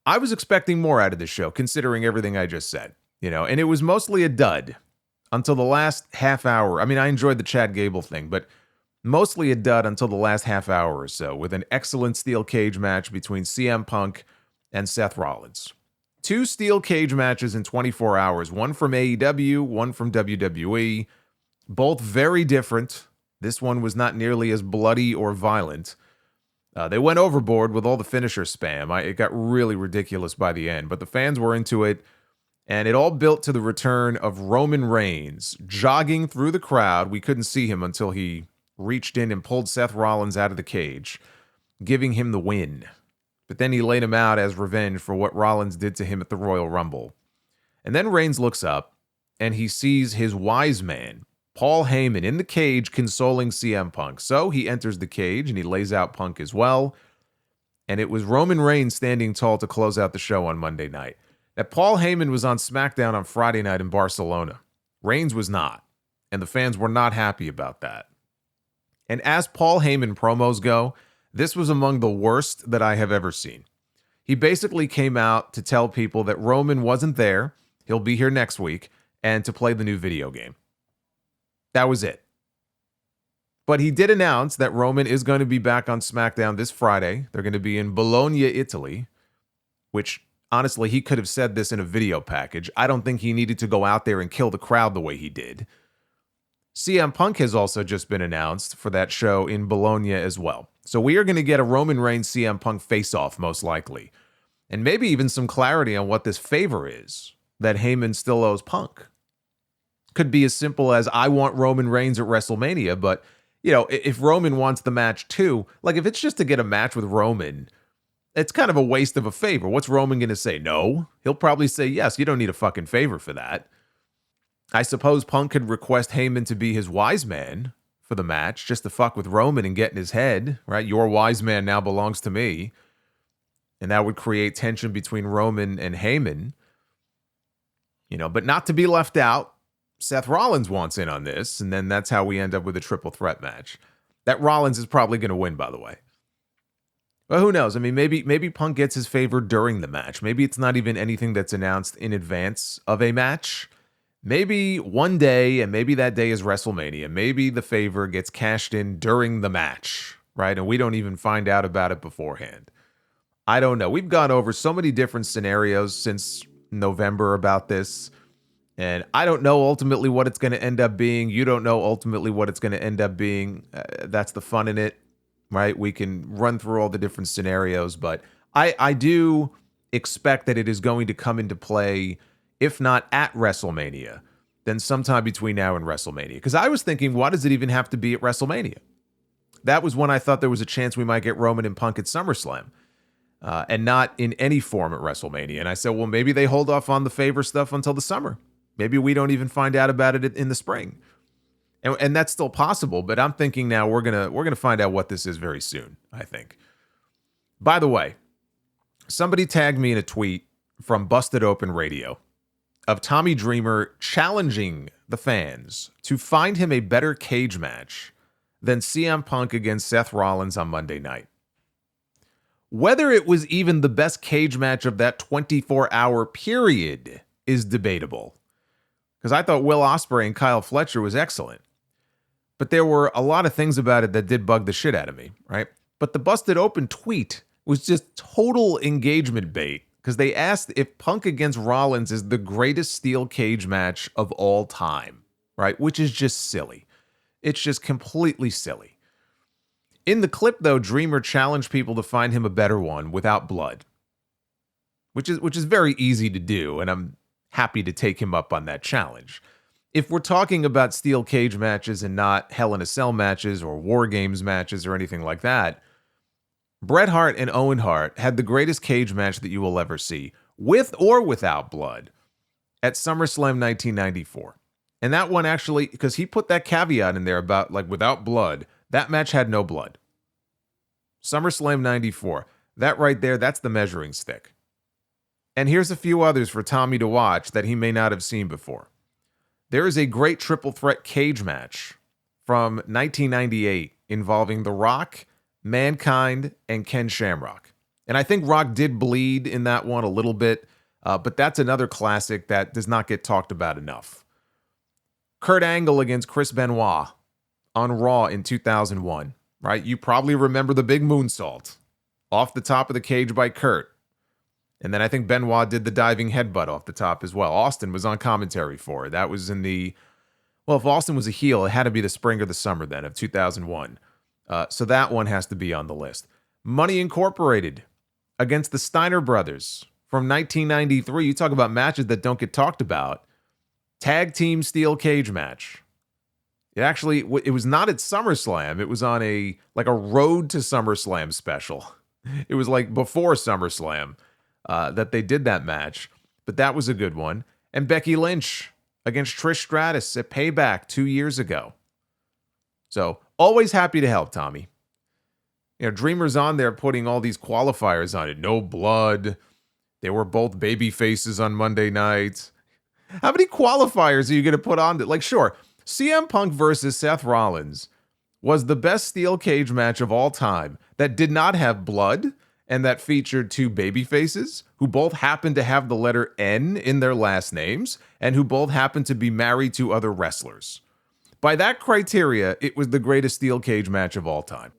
I was expecting more out of this show, considering everything I just said, and it was mostly a dud until the last half hour. I mean, I enjoyed the Chad Gable thing, but mostly a dud until the last half hour or so, with an excellent steel cage match between CM Punk and Seth Rollins. 2 steel cage matches in 24 hours, one from AEW, one from WWE, both very different. This one was not nearly as bloody or violent. They went overboard with all the finisher spam. It got really ridiculous by the end, but the fans were into it, and it all built to the return of Roman Reigns, jogging through the crowd. We couldn't see him until he reached in and pulled Seth Rollins out of the cage, giving him the win. But then he laid him out as revenge for what Rollins did to him at the Royal Rumble. And then Reigns looks up, and he sees his wise man, Paul Heyman, in the cage consoling CM Punk. So he enters the cage, and he lays out Punk as well. And it was Roman Reigns standing tall to close out the show on Monday night. Now, Paul Heyman was on SmackDown on Friday night in Barcelona. Reigns was not, and the fans were not happy about that. And as Paul Heyman promos go, this was among the worst that I have ever seen. He basically came out to tell people that Roman wasn't there, he'll be here next week, and to play the new video game. That was it. But he did announce that Roman is going to be back on SmackDown this Friday. They're going to be in Bologna, Italy, which, honestly, he could have said this in a video package. I don't think he needed to go out there and kill the crowd the way he did. CM Punk has also just been announced for that show in Bologna as well. So we are going to get a Roman Reigns CM Punk face-off, most likely. And maybe even some clarity on what this favor is that Heyman still owes Punk. Could be as simple as, I want Roman Reigns at WrestleMania, but, if Roman wants the match too, like if it's just to get a match with Roman, it's kind of a waste of a favor. What's Roman going to say? No. He'll probably say yes. You don't need a fucking favor for that. I suppose Punk could request Heyman to be his wise man for the match, just to fuck with Roman and get in his head, right? Your wise man now belongs to me. And that would create tension between Roman and Heyman. But not to be left out, Seth Rollins wants in on this, and then that's how we end up with a triple threat match. That Rollins is probably going to win, by the way. But who knows? I mean, maybe Punk gets his favor during the match. Maybe it's not even anything that's announced in advance of a match. Maybe one day, and maybe that day is WrestleMania. Maybe the favor gets cashed in during the match, right? And we don't even find out about it beforehand. I don't know. We've gone over so many different scenarios since November about this. And I don't know ultimately what it's going to end up being. You don't know ultimately what it's going to end up being. That's the fun in it, right? We can run through all the different scenarios, but I do expect that it is going to come into play, if not at WrestleMania, then sometime between now and WrestleMania. Because I was thinking, why does it even have to be at WrestleMania? That was when I thought there was a chance we might get Roman and Punk at SummerSlam. And not in any form at WrestleMania. And I said, well, maybe they hold off on the favor stuff until the summer. Maybe we don't even find out about it in the spring. And that's still possible, but I'm thinking now we're gonna find out what this is very soon, I think. By the way, somebody tagged me in a tweet from Busted Open Radio of Tommy Dreamer challenging the fans to find him a better cage match than CM Punk against Seth Rollins on Monday night. Whether it was even the best cage match of that 24-hour period is debatable. Because I thought Will Ospreay and Kyle Fletcher was excellent. But there were a lot of things about it that did bug the shit out of me, right? But the Busted Open tweet was just total engagement bait. Because they asked if Punk against Rollins is the greatest steel cage match of all time, right? Which is just silly. It's just completely silly. In the clip, though, Dreamer challenged people to find him a better one without blood. Which is very easy to do, and I'm happy to take him up on that challenge. If we're talking about steel cage matches and not Hell in a Cell matches or War Games matches or anything like that, Bret Hart and Owen Hart had the greatest cage match that you will ever see, with or without blood, at SummerSlam 1994. And that one actually, because he put that caveat in there about like without blood, that match had no blood. SummerSlam 94. That right there, that's the measuring stick. And here's a few others for Tommy to watch that he may not have seen before. There is a great triple threat cage match from 1998 involving The Rock, Mankind, and Ken Shamrock. And I think Rock did bleed in that one a little bit, but that's another classic that does not get talked about enough. Kurt Angle against Chris Benoit on Raw in 2001, right? You probably remember the big moonsault off the top of the cage by Kurt. And then I think Benoit did the diving headbutt off the top as well. Austin was on commentary for it. That was in the, well, if Austin was a heel, it had to be the spring or the summer then of 2001. So that one has to be on the list. Money Incorporated against the Steiner Brothers from 1993. You talk about matches that don't get talked about. Tag team steel cage match. It was not at SummerSlam. It was on a road to SummerSlam special. It was like before SummerSlam that they did that match. But that was a good one. And Becky Lynch against Trish Stratus at Payback 2 years ago. So always happy to help, Tommy. You know, Dreamer's on there putting all these qualifiers on it. No blood. They were both baby faces on Monday night. How many qualifiers are you going to put on it? Like, sure, CM Punk versus Seth Rollins was the best steel cage match of all time that did not have blood and that featured two baby faces who both happened to have the letter N in their last names and who both happened to be married to other wrestlers. By that criteria, it was the greatest steel cage match of all time.